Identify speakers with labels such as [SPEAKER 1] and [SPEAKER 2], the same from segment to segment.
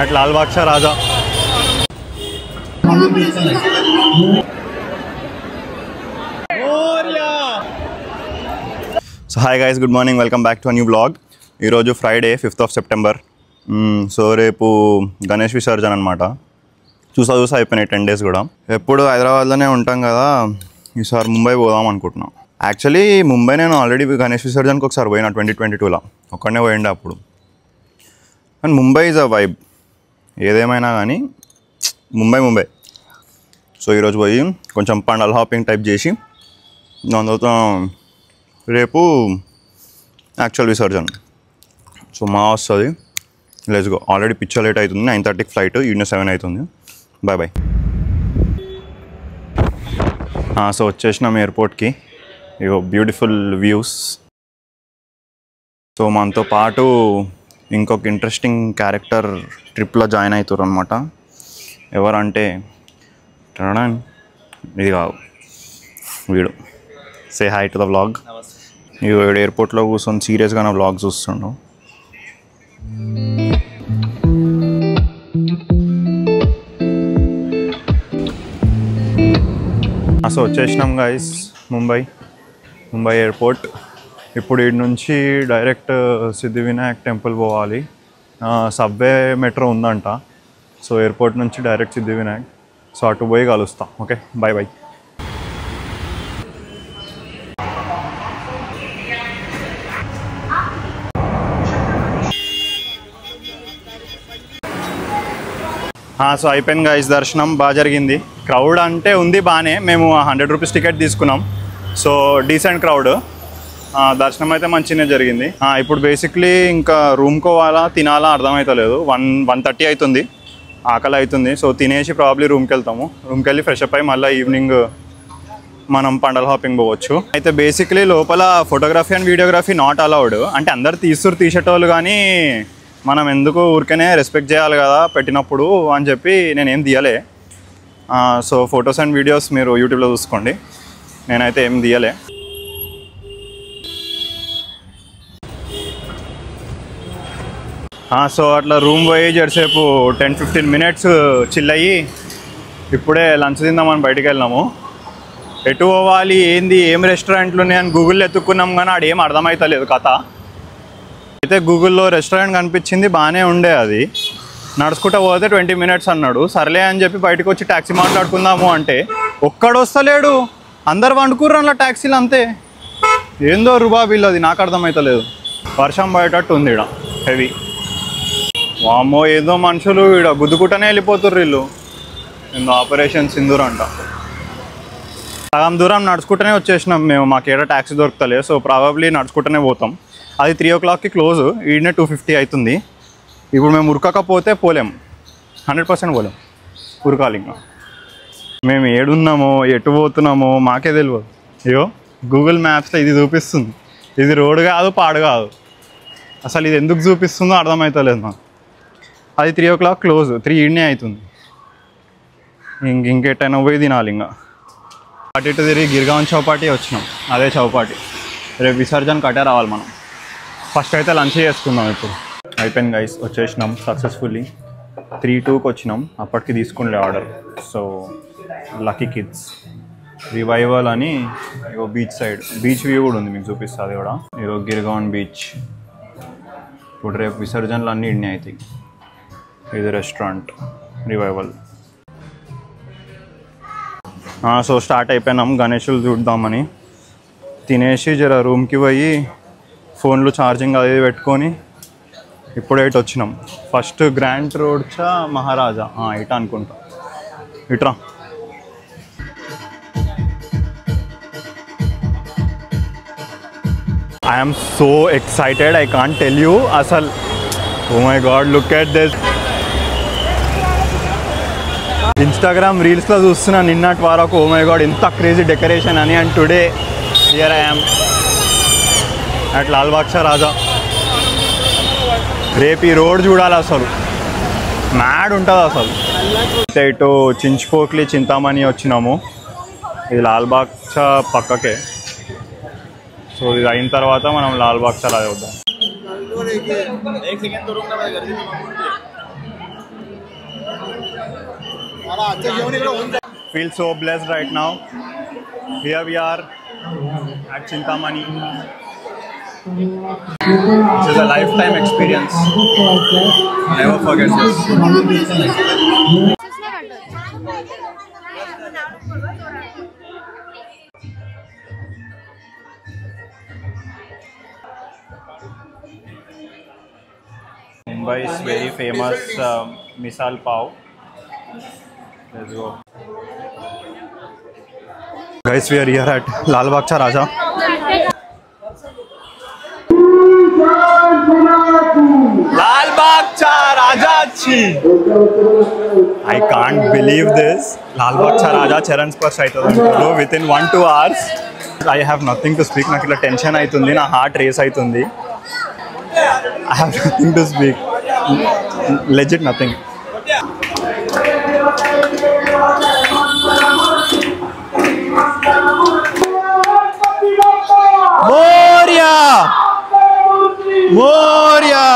[SPEAKER 1] at Lal Baksha Raja. So hi guys, good morning, welcome back to a new vlog. Iroju Friday 5th of September. So repu Ganesh Visarjan anamata. చూసా అయిపోయినాయి 10 days కూడా. ఎప్పుడు హైదరాబాద్లోనే ఉంటాం కదా, ఈసారి ముంబై పోదాం అనుకుంటున్నాం. యాక్చువల్లీ ముంబై నేను ఆల్రెడీ గణేష్ విసర్జన్కి ఒకసారి పోయినా 2022లో, ఒక్కడనే పోయిండే అప్పుడు. And Mumbai is a vibe, ఏదేమైనా కానీ ముంబై. సో ఈరోజు పోయి కొంచెం పండల్ హాపింగ్ టైప్ చేసి దాని తర్వాత రేపు యాక్చువల్ విసర్జన్. సో మా వస్తుంది, let's go. Already picture late అవుతుంది, 9:30కి ఫ్లైట్, ఈవినింగ్ 7 అవుతుంది. బాయ్. సో వచ్చేసినాం ఎయిర్పోర్ట్కి. ఇగో బ్యూటిఫుల్ వ్యూస్. సో మనతో పాటు ఇంకొక ఇంట్రెస్టింగ్ క్యారెక్టర్ ట్రిప్లో జాయిన్ అవుతారు అనమాట. ఎవరంటే ఇది కాదు, వీడు. Say hi to the vlog. వీడు ఎయిర్పోర్ట్లో కూర్చొని సీరియస్గా నా వ్లాగ్ చూస్తుండు. సో వచ్చేసినాం గైస్ ముంబై ఎయిర్పోర్ట్. ఇప్పుడు వీడి నుంచి డైరెక్ట్ సిద్ధివినాయక్ టెంపుల్ పోవాలి. సబ్వే మెట్రో ఉందంట. సో ఎయిర్పోర్ట్ నుంచి డైరెక్ట్ సిద్ధివినాయక్. సో అటు పోయి కలుస్తాం. Okay, bye. సో అయిపోయింది గైస్, దర్శనం బాగా జరిగింది. క్రౌడ్ అంటే ఉంది బాగానే. మేము 100 రూపీస్ టికెట్ తీసుకున్నాం. So decent crowd. దర్శనం అయితే మంచిగానే జరిగింది. ఇప్పుడు బేసిక్లీ ఇంకా రూమ్కి పోవాలా తినాలా అర్థమవుతలేదు. 1:30 అవుతుంది, ఆకలి అవుతుంది. సో తినేసి ప్రాబ్లీ రూమ్కి వెళ్తాము. రూమ్కి వెళ్ళి ఫ్రెష్ అప్ అయ్యి మళ్ళీ ఈవినింగ్ మనం పండల్ హాపింగ్ పోవచ్చు. అయితే బేసిక్లీ లోపల photography and videography not allowed. అంటే అందరు తీసేటోళ్ళు, కానీ మనం ఎందుకు ఊరికనే రెస్పెక్ట్ చేయాలి కదా పెట్టినప్పుడు అని చెప్పి నేనేం తీయలే. సో ఫొటోస్ అండ్ వీడియోస్ మీరు యూట్యూబ్లో చూసుకోండి, నేనైతే ఏం తీయలే. సో అట్లా రూమ్ పోయి జరసేపు 10-15 minutes చిల్ అయ్యి ఇప్పుడే లంచ్ తిందామని బయటికి వెళ్ళినాము. ఎటు పోవాలి ఏంది ఏం రెస్టారెంట్లు ఉన్నాయని గూగుల్లో ఎత్తుక్కున్నాం, కానీ ఆడ ఏం అర్థమవుతలేదు కథ. అయితే గూగుల్లో రెస్టారెంట్ కనిపించింది, బాగానే ఉండే. అది నడుచుకుంటూ పోతే 20 minutes అన్నాడు. సర్లే అని చెప్పి బయటకు వచ్చి ట్యాక్సీ మాట్లాడుకుందాము అంటే ఒక్కడొస్తలేడు. అందరు వండుకుర్రు అలా ట్యాక్సీలు, అంతే. ఏందో రుబాబిల్ అది, నాకు అర్థమవుతలేదు. వర్షం బయటట్టు ఉంది ఈడ హెవీ. వామ్మో, ఏదో మనుషులు ఈడ గుద్దుకుంటూనే వెళ్ళిపోతుర్రు వీళ్ళు. ఏందో ఆపరేషన్ సింధూర్ అంట. సగం దూరం నడుచుకుంటూనే వచ్చేసినాం మేము. మాకేడ ట్యాక్సీ దొరుకుతలే. సో ప్రాబబ్లీ నడుచుకుంటూనే పోతాం. అది 3 o'clockకి క్లోజ్, ఈడనే 2:50 అవుతుంది. ఇప్పుడు మేము ఉరకకపోతే పోలేం, 100% పోలేం. ఉరకాలి. ఇంకా మేము ఏడున్నామో ఎటు పోతున్నామో మాకే తెలియదు. అయ్యో గూగుల్ మ్యాప్స్లో ఇది చూపిస్తుంది. ఇది రోడ్ కాదు, పాడు కాదు. అసలు ఇది ఎందుకు చూపిస్తుందో అర్థమవుతలేదు నాకు. అది 3 o'clock క్లోజ్, 3 ఈడనే అవుతుంది. ఇంకెట్టైనా పోయి తినాలి. ఇంకా అటు ఇటు తిరిగి గిర్గావన్ చౌపాటి వచ్చినాం. అదే చౌపాటి. రేపు విసర్జన్ కట్టే రావాలి మనం. ఫస్ట్ అయితే లంచ్ చేసుకుందాం. ఇప్పుడు అయిపోయింది గైస్, వచ్చేసినాం సక్సెస్ఫుల్లీ. 3:02కి వచ్చినాం. అప్పటికి తీసుకునిలే order. So lucky kids revival అని ఇగో బీచ్ సైడ్, బీచ్ వ్యూ కూడా ఉంది, మీకు చూపిస్తుంది కూడా. ఇగో గిర్గావన్ బీచ్. ఇప్పుడు రేపు విసర్జనలు అన్నీ ఇన్ని అవుతాయి. ఇది రెస్టారెంట్ రివైవల్. సో స్టార్ట్ అయిపోయినాం గణేషులు చూద్దామని. తినేసి జర రూమ్కి పోయి ఫోన్లు ఛార్జింగ్ అది పెట్టుకొని ఇప్పుడే ఇటు వచ్చినాం. ఫస్ట్ గ్రాండ్ రోడ్చా మహారాజా ఇట అనుకుంటా. ఇట్రా. I'm so excited, I can't tell you. అసలు oh my god, look at this. Instagram రీల్స్లో చూస్తున్నా నిన్నటి వరకు, ఓ మై గాడ్ ఇంత క్రేజీ డెకరేషన్ అని. And today here I am at Lalbaugcha Raja. రేపు ఈ రోడ్ చూడాలి, అసలు మ్యాడ్ ఉంటుంది అసలు. ఇటు చించుపోక్లి చింతామణి వచ్చినాము. ఇది లాల్ బాక్షా పక్కకే. సో ఇది అయిన తర్వాత మనం లాల్ బాక్షా రాజా వద్దాం. Feel so blessed right now. Here we are at Chintamani. This is a lifetime experience. Never forget this. Mumbai is very famous misal pav. Let's go. Guys, we are here at Lal Bagh Cha Raja. Lal Bagh Cha Raja chi. I can't believe this. Lal Bagh Cha Raja Charan Sparsh aitadu within 1-2 hours. I have nothing to speak. Naku illa tension aitundi, na heart race aitundi. I have nothing to speak. Legit nothing. Moria! Moria!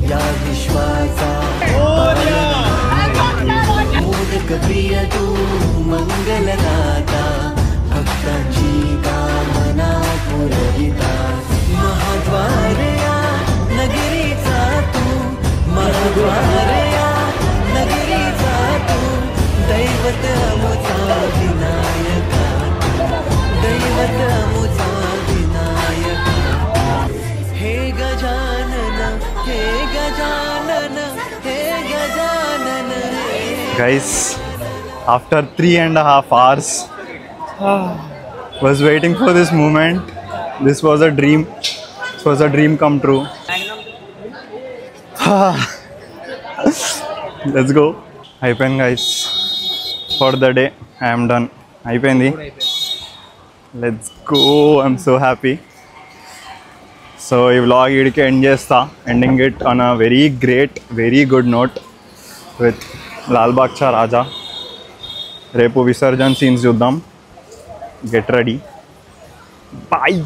[SPEAKER 2] या विश्वासा मोदक प्रिय तू मंगलदाता भक्तांची कामना पुरविता महाद्वारया नगरीचा तू महाद्वारया नगरीचा तू दैवत अमुचा विनायका दैवत अमुचा विनायका हे गजानन हे गजानन हे Gajanan.
[SPEAKER 1] Guys, after 3.5 hours, was waiting for this moment. This was a dream. This was a dream come true. Let's go. Aipen guys. For the day, I am done. Aipendi. Let's go. I'm so happy. So, this vlog idike end chesta. Ending it on a very great, very good note with Lal Bagh Cha Raja. Repu Visarjan scenes chuddam. Get ready. Bye.